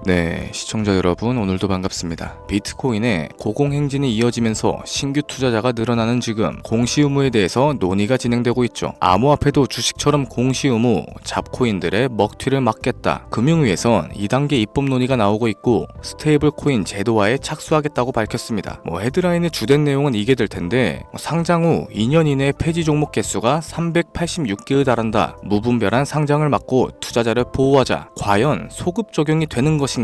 네, 시청자 여러분 오늘도 반갑습니다. 비트코인의 고공행진이 이어지면서 신규 투자자가 늘어나는 지금 공시 의무에 대해서 논의가 진행되고 있죠. 암호화폐도 주식처럼 공시 의무, 잡코인들의 먹튀를 막겠다. 금융위에선 2단계 입법 논의가 나오고 있고 스테이블 코인 제도화에 착수하겠다고 밝혔습니다. 헤드라인의 주된 내용은 이게 될 텐데 상장 후 2년 이내에 폐지 종목 개수가 386개에 달한다. 무분별한 상장을 막고 투자자를 보호하자. 과연 소급 적용이 되는 것인가?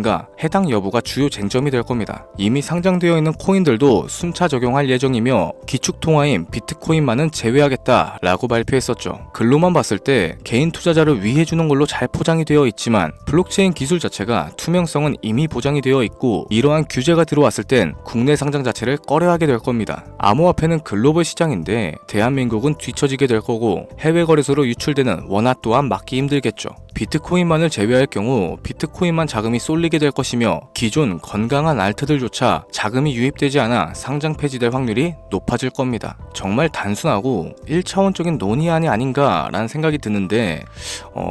해당 여부가 주요 쟁점이 될 겁니다. 이미 상장되어 있는 코인들도 순차 적용할 예정이며 기축통화인 비트코인만은 제외하겠다라고 발표했었죠. 글로만 봤을 때 개인 투자자를 위해주는 걸로 잘 포장이 되어 있지만 블록체인 기술 자체가 투명성은 이미 보장이 되어 있고 이러한 규제가 들어왔을 땐 국내 상장 자체를 꺼려하게 될 겁니다. 암호화폐는 글로벌 시장인데 대한민국은 뒤처지게 될 거고 해외 거래소로 유출되는 원화 또한 막기 힘들겠죠. 비트코인만을 제외할 경우 비트코인만 자금이 쏠리게 될 것이며 기존 건강한 알트들조차 자금이 유입되지 않아 상장 폐지될 확률이 높아질 겁니다. 정말 단순하고 1차원적인 논의안이 아닌가라는 생각이 드는데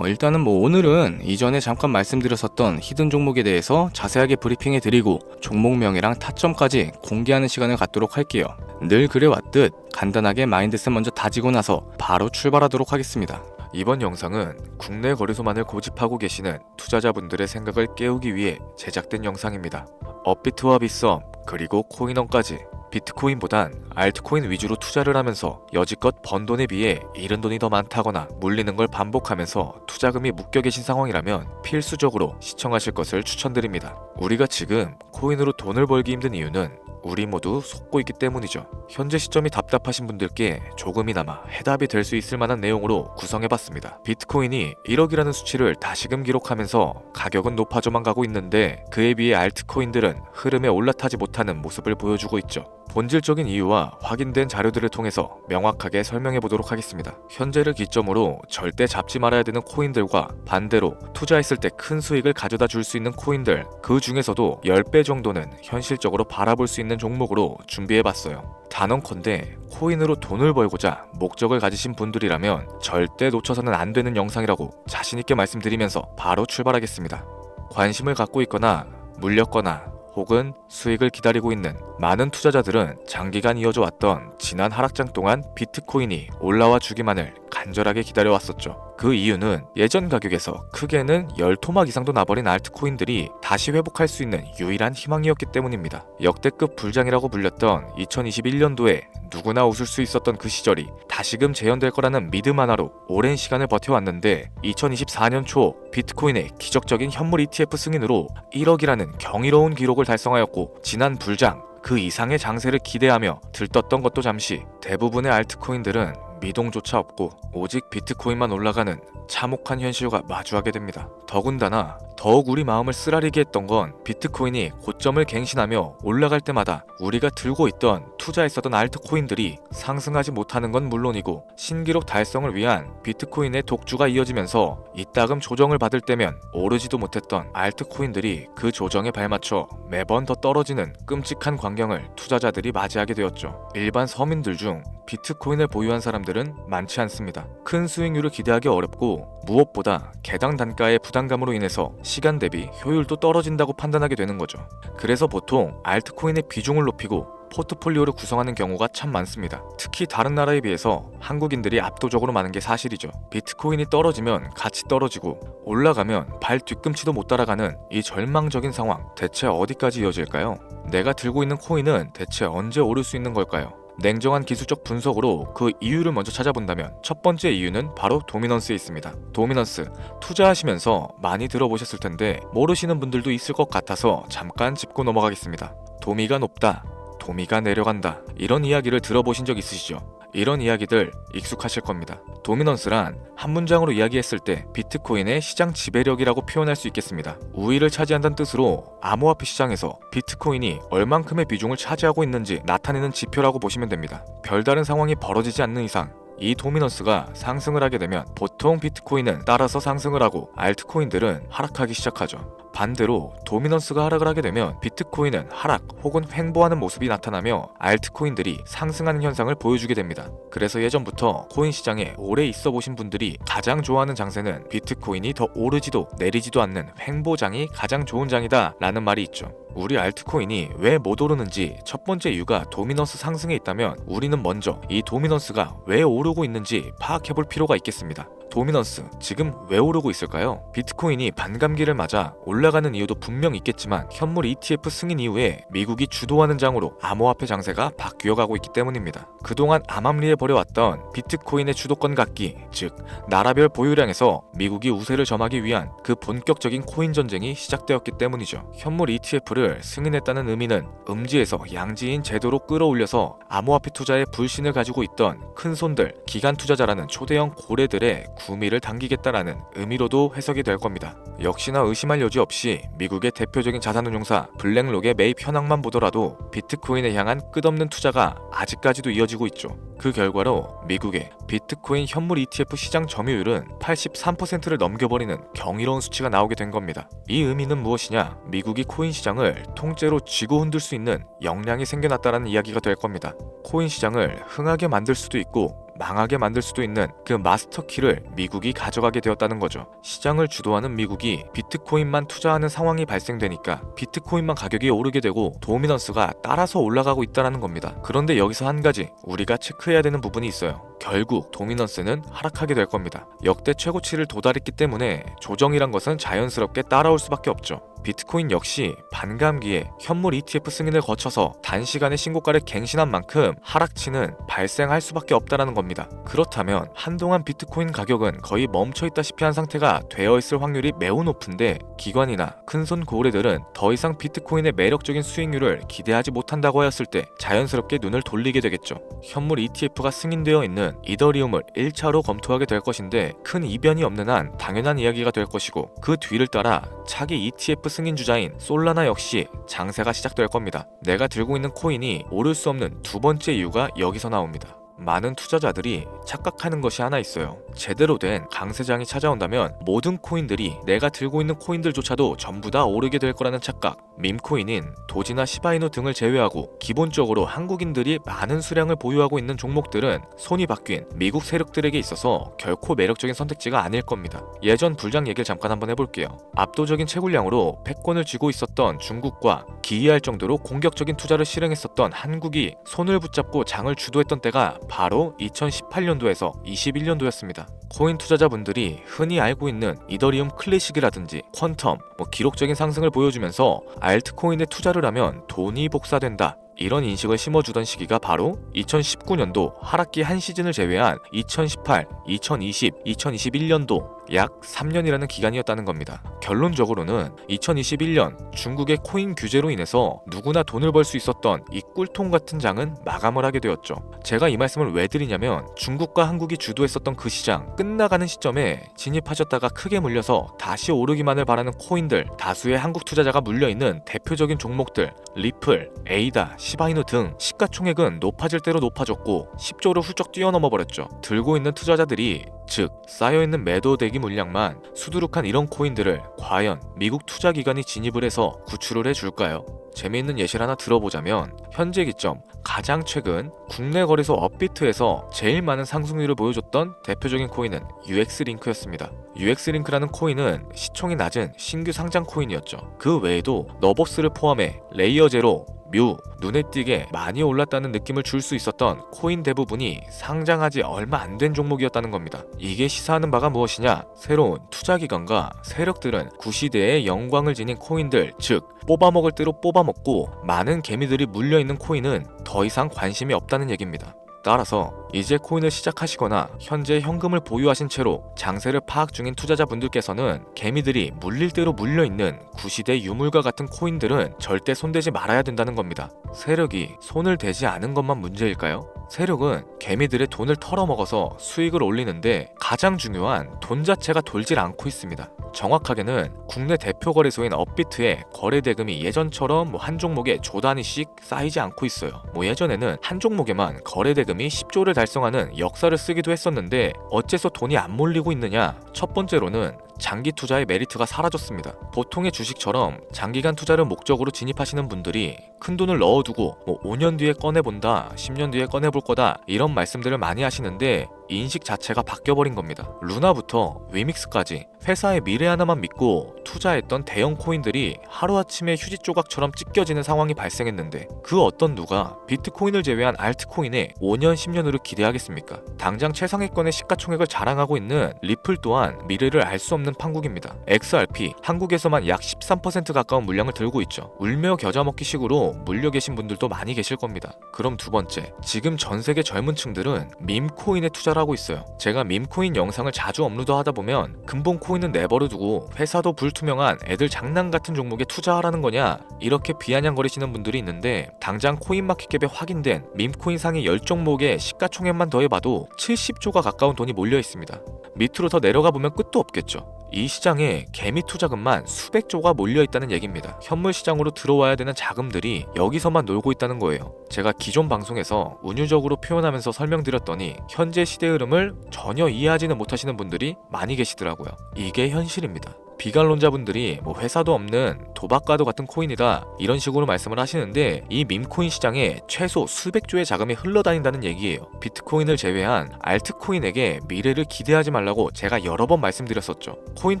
일단은 오늘은 이전에 잠깐 말씀드렸었던 히든 종목에 대해서 자세하게 브리핑해 드리고 종목명이랑 타점까지 공개하는 시간을 갖도록 할게요. 늘 그래왔듯 간단하게 마인드셋 먼저 다지고 나서 바로 출발하도록 하겠습니다. 이번 영상은 국내 거래소만을 고집하고 계시는 투자자분들의 생각을 깨우기 위해 제작된 영상입니다. 업비트와 빗썸 그리고 코인원까지 비트코인보단 알트코인 위주로 투자를 하면서 여지껏 번 돈에 비해 잃은 돈이 더 많다거나 물리는 걸 반복하면서 투자금이 묶여 계신 상황이라면 필수적으로 시청하실 것을 추천드립니다. 우리가 지금 코인으로 돈을 벌기 힘든 이유는 우리 모두 속고 있기 때문이죠. 현재 시점이 답답하신 분들께 조금이나마 해답이 될 수 있을 만한 내용으로 구성해봤습니다. 비트코인이 1억이라는 수치를 다시금 기록하면서 가격은 높아져만 가고 있는데 그에 비해 알트코인들은 흐름에 올라타지 못하는 모습을 보여주고 있죠. 본질적인 이유와 확인된 자료들을 통해서 명확하게 설명해 보도록 하겠습니다. 현재를 기점으로 절대 잡지 말아야 되는 코인들과 반대로 투자했을 때 큰 수익을 가져다 줄 수 있는 코인들, 그 중에서도 10배 정도는 현실적으로 바라볼 수 있는 종목으로 준비해 봤어요. 단언컨대 코인으로 돈을 벌고자 목적을 가지신 분들이라면 절대 놓쳐서는 안 되는 영상이라고 자신있게 말씀드리면서 바로 출발하겠습니다. 관심을 갖고 있거나 물렸거나 혹은 수익을 기다리고 있는 많은 투자자들은 장기간 이어져 왔던 지난 하락장 동안 비트코인이 올라와 주기만을 간절하게 기다려왔었죠. 그 이유는 예전 가격에서 크게는 10토막 이상도 나버린 알트코인들이 다시 회복할 수 있는 유일한 희망이었기 때문입니다. 역대급 불장이라고 불렸던 2021년도에 누구나 웃을 수 있었던 그 시절이 다시금 재현될 거라는 믿음 하나로 오랜 시간을 버텨왔는데 2024년 초 비트코인의 기적적인 현물 ETF 승인으로 1억이라는 경이로운 기록을 달성하였고 지난 불장 그 이상의 장세를 기대하며 들떴던 것도 잠시 대부분의 알트코인들은 미동조차 없고 오직 비트코인만 올라가는 참혹한 현실과 마주하게 됩니다. 더군다나 더욱 우리 마음을 쓰라리게 했던 건 비트코인이 고점을 갱신하며 올라갈 때마다 우리가 들고 있던 투자했었던 알트코인들이 상승하지 못하는 건 물론이고 신기록 달성을 위한 비트코인의 독주가 이어지면서 이따금 조정을 받을 때면 오르지도 못했던 알트코인들이 그 조정에 발맞춰 매번 더 떨어지는 끔찍한 광경을 투자자들이 맞이하게 되었죠. 일반 서민들 중 비트코인을 보유한 사람들은 많지 않습니다. 큰 수익률을 기대하기 어렵고 무엇보다 개당 단가의 부담감으로 인해서 시간 대비 효율도 떨어진다고 판단하게 되는 거죠. 그래서 보통 알트코인의 비중을 높이고 포트폴리오를 구성하는 경우가 참 많습니다. 특히 다른 나라에 비해서 한국인들이 압도적으로 많은 게 사실이죠. 비트코인이 떨어지면 같이 떨어지고 올라가면 발 뒤꿈치도 못 따라가는 이 절망적인 상황, 대체 어디까지 이어질까요? 내가 들고 있는 코인은 대체 언제 오를 수 있는 걸까요? 냉정한 기술적 분석으로 그 이유를 먼저 찾아본다면 첫 번째 이유는 바로 도미넌스에 있습니다. 도미넌스, 투자하시면서 많이 들어보셨을 텐데 모르시는 분들도 있을 것 같아서 잠깐 짚고 넘어가겠습니다. 도미가 높다, 도미가 내려간다, 이런 이야기를 들어보신 적 있으시죠? 이런 이야기들 익숙하실 겁니다. 도미넌스란 한 문장으로 이야기했을 때 비트코인의 시장 지배력이라고 표현할 수 있겠습니다. 우위를 차지한다는 뜻으로 암호화폐 시장에서 비트코인이 얼만큼의 비중을 차지하고 있는지 나타내는 지표라고 보시면 됩니다. 별다른 상황이 벌어지지 않는 이상 이 도미넌스가 상승을 하게 되면 보통 비트코인은 따라서 상승을 하고 알트코인들은 하락하기 시작하죠. 반대로 도미넌스가 하락을 하게 되면 비트코인은 하락 혹은 횡보하는 모습이 나타나며 알트코인들이 상승하는 현상을 보여주게 됩니다. 그래서 예전부터 코인 시장에 오래 있어 보신 분들이 가장 좋아하는 장세는 비트코인이 더 오르지도 내리지도 않는 횡보장이 가장 좋은 장이다 라는 말이 있죠. 우리 알트코인이 왜 못 오르는지 첫 번째 이유가 도미넌스 상승에 있다면 우리는 먼저 이 도미넌스가 왜 오르고 있는지 파악해볼 필요가 있겠습니다. 도미넌스, 지금 왜 오르고 있을까요? 비트코인이 반감기를 맞아 올라가는 이유도 분명 있겠지만 현물 ETF 승인 이후에 미국이 주도하는 장으로 암호화폐 장세가 바뀌어가고 있기 때문입니다. 그동안 암암리에 벌여왔던 비트코인의 주도권 갖기, 즉 나라별 보유량에서 미국이 우세를 점하기 위한 그 본격적인 코인 전쟁이 시작되었기 때문이죠. 현물 ETF를 승인했다는 의미는 음지에서 양지인 제도로 끌어올려서 암호화폐 투자에 불신을 가지고 있던 큰손들, 기관 투자자라는 초대형 고래들의 구미를 당기겠다라는 의미로도 해석이 될 겁니다. 역시나 의심할 여지 없이 미국의 대표적인 자산운용사 블랙록의 매입 현황만 보더라도 비트코인에 향한 끝없는 투자가 아직까지도 이어지고 있죠. 그 결과로 미국의 비트코인 현물 ETF 시장 점유율은 83%를 넘겨버리는 경이로운 수치가 나오게 된 겁니다. 이 의미는 무엇이냐? 미국이 코인 시장을 통째로 쥐고 흔들 수 있는 역량이 생겨났다는 이야기가 될 겁니다. 코인 시장을 흥하게 만들 수도 있고 망하게 만들 수도 있는 그 마스터키를 미국이 가져가게 되었다는 거죠. 시장을 주도하는 미국이 비트코인만 투자하는 상황이 발생되니까 비트코인만 가격이 오르게 되고 도미넌스가 따라서 올라가고 있다는 겁니다. 그런데 여기서 한 가지 우리가 체크해야 되는 부분이 있어요. 결국 도미넌스는 하락하게 될 겁니다. 역대 최고치를 도달했기 때문에 조정이란 것은 자연스럽게 따라올 수밖에 없죠. 비트코인 역시 반감기에 현물 ETF 승인을 거쳐서 단시간에 신고가를 갱신한 만큼 하락치는 발생할 수밖에 없다는 겁니다. 그렇다면 한동안 비트코인 가격은 거의 멈춰있다시피 한 상태가 되어 있을 확률이 매우 높은데 기관이나 큰손 고래들은 더 이상 비트코인의 매력적인 수익률을 기대하지 못한다고 하였을 때 자연스럽게 눈을 돌리게 되겠죠. 현물 ETF가 승인되어 있는 이더리움을 1차로 검토하게 될 것인데 큰 이변이 없는 한 당연한 이야기가 될 것이고 그 뒤를 따라 차기 ETF 승인 주자인 솔라나 역시 장세가 시작될 겁니다. 내가 들고 있는 코인이 오를 수 없는 두 번째 이유가 여기서 나옵니다. 많은 투자자들이 착각하는 것이 하나 있어요. 제대로 된 강세장이 찾아온다면 모든 코인들이 내가 들고 있는 코인들조차도 전부 다 오르게 될 거라는 착각. 밈코인인 도지나 시바이누 등을 제외하고 기본적으로 한국인들이 많은 수량을 보유하고 있는 종목들은 손이 바뀐 미국 세력들에게 있어서 결코 매력적인 선택지가 아닐 겁니다. 예전 불장 얘기를 잠깐 한번 해볼게요. 압도적인 채굴량으로 패권을 쥐고 있었던 중국과 기이할 정도로 공격적인 투자를 실행했었던 한국이 손을 붙잡고 장을 주도했던 때가 바로 2018년도에서 21년도였습니다. 코인 투자자분들이 흔히 알고 있는 이더리움 클래식이라든지 퀀텀, 기록적인 상승을 보여주면서 알트코인에 투자를 하면 돈이 복사된다, 이런 인식을 심어주던 시기가 바로 2019년도 하락기 한 시즌을 제외한 2018, 2020, 2021년도 약 3년이라는 기간이었다는 겁니다. 결론적으로는 2021년 중국의 코인 규제로 인해서 누구나 돈을 벌 수 있었던 이 꿀통 같은 장은 마감을 하게 되었죠. 제가 이 말씀을 왜 드리냐면 중국과 한국이 주도했었던 그 시장 끝나가는 시점에 진입하셨다가 크게 물려서 다시 오르기만을 바라는 코인들, 다수의 한국 투자자가 물려있는 대표적인 종목들 리플, 에이다, 시바이누 등 시가총액은 높아질 대로 높아졌고 10조를 훌쩍 뛰어넘어 버렸죠. 들고 있는 투자자들이, 즉 쌓여있는 매도 대기 물량만 수두룩한 이런 코인들을 과연 미국 투자기관이 진입을 해서 구출을 해줄까요? 재미있는 예시를 하나 들어보자면 현재 기점 가장 최근 국내 거래소 업비트에서 제일 많은 상승률을 보여줬던 대표적인 코인은 UX링크였습니다. UX링크라는 코인은 시총이 낮은 신규 상장 코인이었죠. 그 외에도 너버스를 포함해 레이어 제로, 뮤, 눈에 띄게 많이 올랐다는 느낌을 줄 수 있었던 코인 대부분이 상장하지 얼마 안 된 종목이었다는 겁니다. 이게 시사하는 바가 무엇이냐? 새로운 투자기관과 세력들은 구시대의 영광을 지닌 코인들, 즉 뽑아먹을 대로 뽑아먹고 많은 개미들이 물려있는 코인은 더 이상 관심이 없다는 얘기입니다. 따라서 이제 코인을 시작하시거나 현재 현금을 보유하신 채로 장세를 파악 중인 투자자분들께서는 개미들이 물릴 대로 물려있는 구시대 유물과 같은 코인들은 절대 손대지 말아야 된다는 겁니다. 세력이 손을 대지 않은 것만 문제일까요? 세력은 개미들의 돈을 털어먹어서 수익을 올리는데 가장 중요한 돈 자체가 돌질 않고 있습니다. 정확하게는 국내 대표 거래소인 업비트의 거래 대금이 예전처럼 한 종목에 조 단위씩 쌓이지 않고 있어요. 예전에는 한 종목에만 거래 대금이 10조를 달성하는 역사를 쓰기도 했었는데 어째서 돈이 안 몰리고 있느냐? 첫 번째로는 장기 투자의 메리트가 사라졌습니다. 보통의 주식처럼 장기간 투자를 목적으로 진입하시는 분들이 큰 돈을 넣어두고 5년 뒤에 꺼내본다, 10년 뒤에 꺼내볼 거다 이런 말씀들을 많이 하시는데 인식 자체가 바뀌어버린 겁니다. 루나부터 위믹스까지 회사의 미래 하나만 믿고 투자했던 대형 코인들이 하루아침에 휴지 조각처럼 찢겨지는 상황이 발생했는데 그 어떤 누가 비트코인을 제외한 알트코인에 5년, 10년으로 기대하겠습니까? 당장 최상위권의 시가총액을 자랑하고 있는 리플 또한 미래를 알 수 없는 판국입니다. XRP, 한국에서만 약 13% 가까운 물량을 들고 있죠. 울며 겨자 먹기 식으로 물려 계신 분들도 많이 계실 겁니다. 그럼 두 번째, 지금 전 세계 젊은 층들은 밈코인에 투자를 하고 있어요. 제가 밈코인 영상을 자주 업로드하다 보면 근본 코인은 내버려 두고 회사도 불투명한 애들 장난 같은 종목에 투자하라는 거냐 이렇게 비아냥거리시는 분들이 있는데 당장 코인마켓캡에 확인된 밈코인 상위 10종목의 시가총액만 더해봐도 70조가 가까운 돈이 몰려 있습니다. 밑으로 더 내려가 보면 끝도 없겠죠. 이 시장에 개미 투자금만 수백조가 몰려 있다는 얘기입니다. 현물 시장으로 들어와야 되는 자금들이 여기서만 놀고 있다는 거예요. 제가 기존 방송에서 운유적으로 표현하면서 설명드렸더니 현재 시대 흐름을 전혀 이해하지는 못하시는 분들이 많이 계시더라고요. 이게 현실입니다. 비관론자분들이 회사도 없는 도박과도 같은 코인이다 이런 식으로 말씀을 하시는데 이 밈코인 시장에 최소 수백조의 자금이 흘러다닌다는 얘기예요. 비트코인을 제외한 알트코인에게 미래를 기대하지 말라고 제가 여러 번 말씀드렸었죠. 코인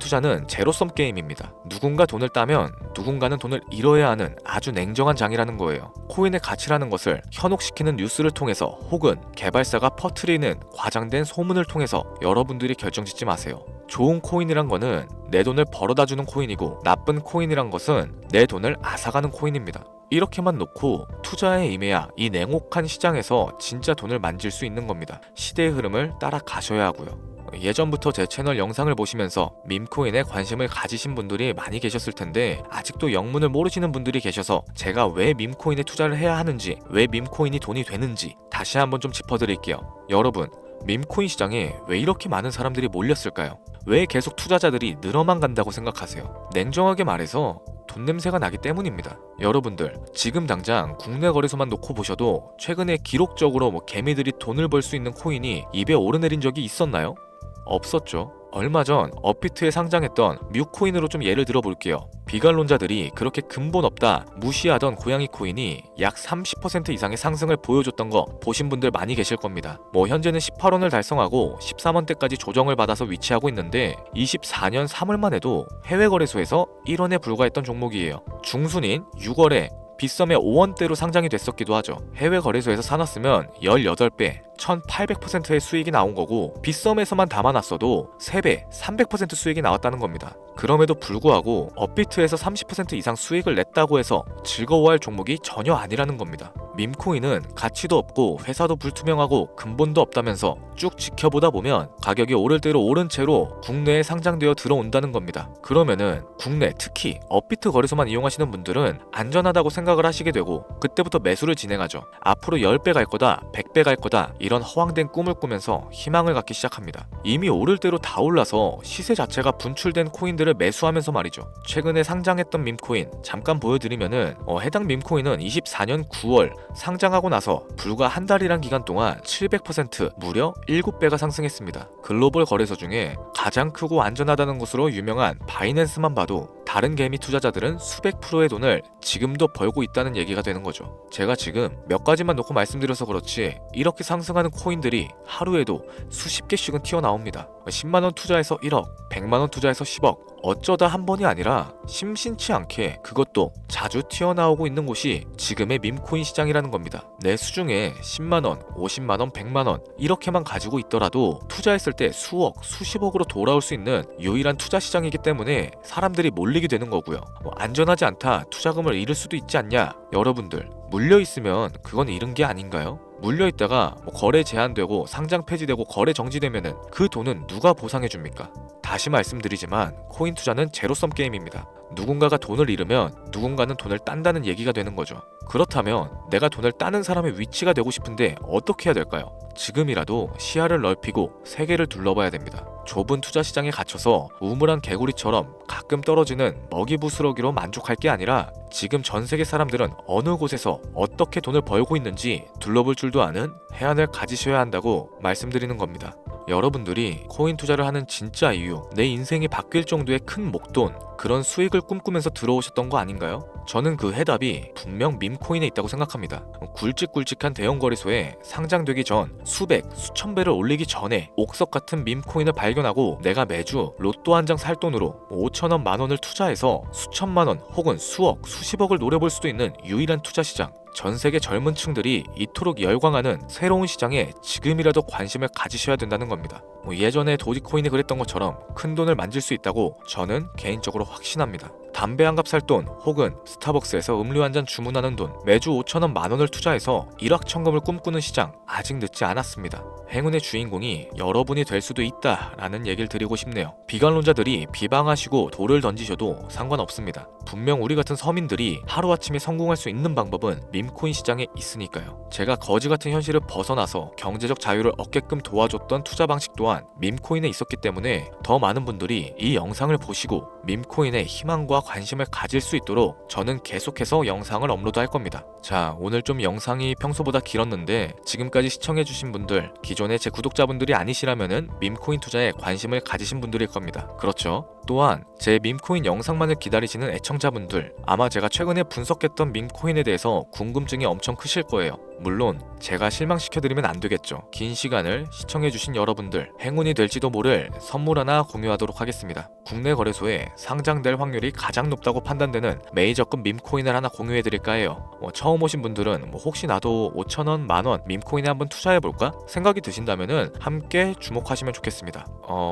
투자는 제로섬 게임입니다. 누군가 돈을 따면 누군가는 돈을 잃어야 하는 아주 냉정한 장이라는 거예요. 코인의 가치라는 것을 현혹시키는 뉴스를 통해서 혹은 개발사가 퍼뜨리는 과장된 소문을 통해서 여러분들이 결정짓지 마세요. 좋은 코인이란 거는 내 돈을 벌어다주는 코인이고 나쁜 코인이란 것은 내 돈을 앗아가는 코인입니다. 이렇게만 놓고 투자에 임해야 이 냉혹한 시장에서 진짜 돈을 만질 수 있는 겁니다. 시대의 흐름을 따라가셔야 하고요. 예전부터 제 채널 영상을 보시면서 밈코인에 관심을 가지신 분들이 많이 계셨을 텐데 아직도 영문을 모르시는 분들이 계셔서 제가 왜 밈코인에 투자를 해야 하는지, 왜 밈코인이 돈이 되는지 다시 한번 좀 짚어드릴게요. 여러분, 밈코인 시장에 왜 이렇게 많은 사람들이 몰렸을까요? 왜 계속 투자자들이 늘어만 간다고 생각하세요? 냉정하게 말해서 돈 냄새가 나기 때문입니다. 여러분들, 지금 당장 국내 거래소만 놓고 보셔도 최근에 기록적으로 개미들이 돈을 벌 수 있는 코인이 입에 오르내린 적이 있었나요? 없었죠. 얼마 전 업비트에 상장했던 뮤코인으로 좀 예를 들어 볼게요. 비관론자들이 그렇게 근본 없다 무시하던 고양이 코인이 약 30% 이상의 상승을 보여줬던 거 보신 분들 많이 계실 겁니다. 현재는 18원을 달성하고 13원대까지 조정을 받아서 위치하고 있는데 24년 3월만 해도 해외 거래소에서 1원에 불과했던 종목이에요. 중순인 6월에 빗썸에 5원대로 상장이 됐었기도 하죠. 해외 거래소에서 사놨으면 18배, 1800%의 수익이 나온 거고 빗썸에서만 담아놨어도 3배, 300% 수익이 나왔다는 겁니다. 그럼에도 불구하고 업비트에서 30% 이상 수익을 냈다고 해서 즐거워할 종목이 전혀 아니라는 겁니다. 밈코인은 가치도 없고 회사도 불투명하고 근본도 없다면서 쭉 지켜보다 보면 가격이 오를 대로 오른 채로 국내에 상장되어 들어온다는 겁니다. 그러면은 국내 특히 업비트 거래소만 이용하시는 분들은 안전하다고 생각을 하시게 되고 그때부터 매수를 진행하죠. 앞으로 10배 갈 거다, 100배 갈 거다 이런 허황된 꿈을 꾸면서 희망을 갖기 시작합니다. 이미 오를 대로 다 올라서 시세 자체가 분출된 코인들을 매수하면서 말이죠. 최근에 상장했던 밈코인 잠깐 보여드리면은 해당 밈코인은 24년 9월 상장하고 나서 불과 한 달이란 기간 동안 700% 무려 7배가 상승했습니다. 글로벌 거래소 중에 가장 크고 안전하다는 것으로 유명한 바이낸스만 봐도 다른 개미 투자자들은 수백 프로의 돈을 지금도 벌고 있다는 얘기가 되는 거죠. 제가 지금 몇 가지만 놓고 말씀드려서 그렇지 이렇게 상승하는 코인들이 하루에도 수십 개씩은 튀어나옵니다. 10만원 투자해서 1억, 100만원 투자해서 10억 어쩌다 한 번이 아니라 심심치 않게 그것도 자주 튀어나오고 있는 곳이 지금의 밈코인 시장이라는 겁니다. 내 수중에 10만원, 50만원, 100만원 이렇게만 가지고 있더라도 투자했을 때 수억, 수십억으로 돌아올 수 있는 유일한 투자 시장이기 때문에 사람들이 몰리게 되는 거고요. 안전하지 않다, 투자금을 잃을 수도 있지 않냐? 여러분들, 물려있으면 그건 잃은 게 아닌가요? 물려있다가 거래 제한되고 상장 폐지되고 거래 정지되면은 그 돈은 누가 보상해줍니까? 다시 말씀드리지만 코인 투자는 제로섬 게임입니다. 누군가가 돈을 잃으면 누군가는 돈을 딴다는 얘기가 되는 거죠. 그렇다면 내가 돈을 따는 사람의 위치가 되고 싶은데 어떻게 해야 될까요? 지금이라도 시야를 넓히고 세계를 둘러봐야 됩니다. 좁은 투자 시장에 갇혀서 우물한 개구리처럼 가끔 떨어지는 먹이 부스러기로 만족할 게 아니라 지금 전 세계 사람들은 어느 곳에서 어떻게 돈을 벌고 있는지 둘러볼 줄도 아는 해안을 가지셔야 한다고 말씀드리는 겁니다. 여러분들이 코인 투자를 하는 진짜 이유, 내 인생이 바뀔 정도의 큰 목돈, 그런 수익을 꿈꾸면서 들어오셨던 거 아닌가요? 저는 그 해답이 분명 밈코인에 있다고 생각합니다. 굵직굵직한 대형 거래소에 상장되기 전 수백, 수천 배를 올리기 전에 옥석 같은 밈코인을 발견하고 내가 매주 로또 한 장 살 돈으로 5천원, 만원을 투자해서 수천만원 혹은 수억, 수십억을 노려볼 수도 있는 유일한 투자 시장. 전 세계 젊은 층들이 이토록 열광하는 새로운 시장에 지금이라도 관심을 가지셔야 된다는 겁니다. 예전에 도지코인이 그랬던 것처럼 큰 돈을 만질 수 있다고 저는 개인적으로 확신합니다. 담배 한 갑 살 돈 혹은 스타벅스에서 음료 한 잔 주문하는 돈, 매주 5천원, 만원을 투자해서 일확천금을 꿈꾸는 시장, 아직 늦지 않았습니다. 행운의 주인공이 여러분이 될 수도 있다라는 얘기를 드리고 싶네요. 비관론자들이 비방하시고 돌을 던지셔도 상관없습니다. 분명 우리 같은 서민들이 하루아침에 성공할 수 있는 방법은 밈코인 시장에 있으니까요. 제가 거지 같은 현실을 벗어나서 경제적 자유를 얻게끔 도와줬던 투자 방식 또한 밈코인에 있었기 때문에 더 많은 분들이 이 영상을 보시고 밈코인에 희망과 관심을 가질 수 있도록 저는 계속해서 영상을 업로드할 겁니다. 자, 오늘 좀 영상이 평소보다 길었는데 지금까지 시청해주신 분들, 기존의 제 구독자분들이 아니시라면은 밈코인 투자에 관심을 가지신 분들일 겁니다. 그렇죠? 또한 제 밈코인 영상만을 기다리시는 애청자분들, 아마 제가 최근에 분석했던 밈코인에 대해서 궁금증이 엄청 크실 거예요. 물론 제가 실망시켜드리면 안 되겠죠. 긴 시간을 시청해주신 여러분들, 행운이 될지도 모를 선물 하나 공유하도록 하겠습니다. 국내 거래소에 상장될 확률이 가장 높다고 판단되는 메이저급 밈코인을 하나 공유해드릴까 해요. 처음 오신 분들은 혹시 나도 5천원, 만원 밈코인에 한번 투자해볼까? 생각이 드신다면은 함께 주목하시면 좋겠습니다.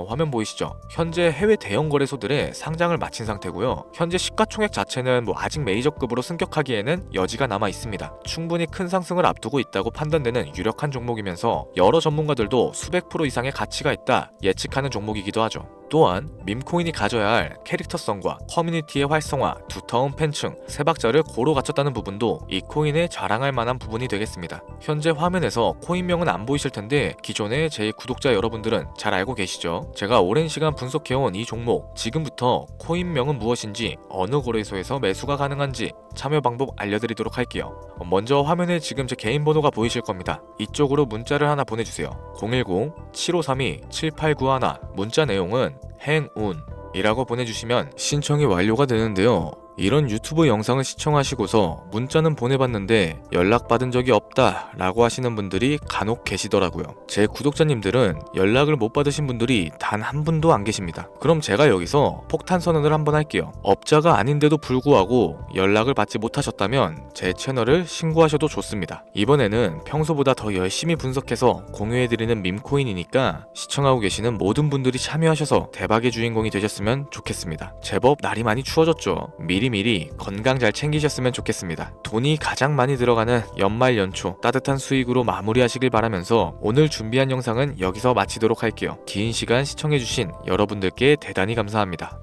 화면 보이시죠? 현재 해외 대형 거래소들의 상장을 마친 상태고요. 현재 시가총액 자체는 아직 메이저급으로 승격하기에는 여지가 남아 있습니다. 충분히 큰 상승을 앞두고 있다고 판단되는 유력한 종목이면서 여러 전문가들도 수백 프로 이상의 가치가 있다 예측하는 종목이기도 하죠. 또한 밈코인이 가져야 할 캐릭터성과 커뮤니티의 활성화, 두터운 팬층, 세 박자를 고루 갖췄다는 부분도 이 코인에 자랑할 만한 부분이 되겠습니다. 현재 화면에서 코인명은 안 보이실 텐데 기존의 제 구독자 여러분들은 잘 알고 계시죠? 제가 오랜 시간 분석해온 이 종목, 지금부터 코인명은 무엇인지, 어느 거래소에서 매수가 가능한지 참여 방법 알려드리도록 할게요. 먼저 화면에 지금 제 개인 번호가 보이실 겁니다. 이쪽으로 문자를 하나 보내주세요. 010-7532-7891. 문자 내용은 행운이라고 보내주시면 신청이 완료가 되는데요. 이런 유튜브 영상을 시청하시고서 문자는 보내봤는데 연락받은 적이 없다 라고 하시는 분들이 간혹 계시더라고요. 제 구독자님들은 연락을 못 받으신 분들이 단 한 분도 안 계십니다. 그럼 제가 여기서 폭탄 선언을 한번 할게요. 업자가 아닌데도 불구하고 연락을 받지 못하셨다면 제 채널을 신고하셔도 좋습니다. 이번에는 평소보다 더 열심히 분석해서 공유해드리는 밈코인이니까 시청하고 계시는 모든 분들이 참여하셔서 대박의 주인공이 되셨으면 좋겠습니다. 제법 날이 많이 추워졌죠. 미리 건강 잘 챙기셨으면 좋겠습니다. 돈이 가장 많이 들어가는 연말 연초 따뜻한 수익으로 마무리하시길 바라면서 오늘 준비한 영상은 여기서 마치도록 할게요. 긴 시간 시청해주신 여러분들께 대단히 감사합니다.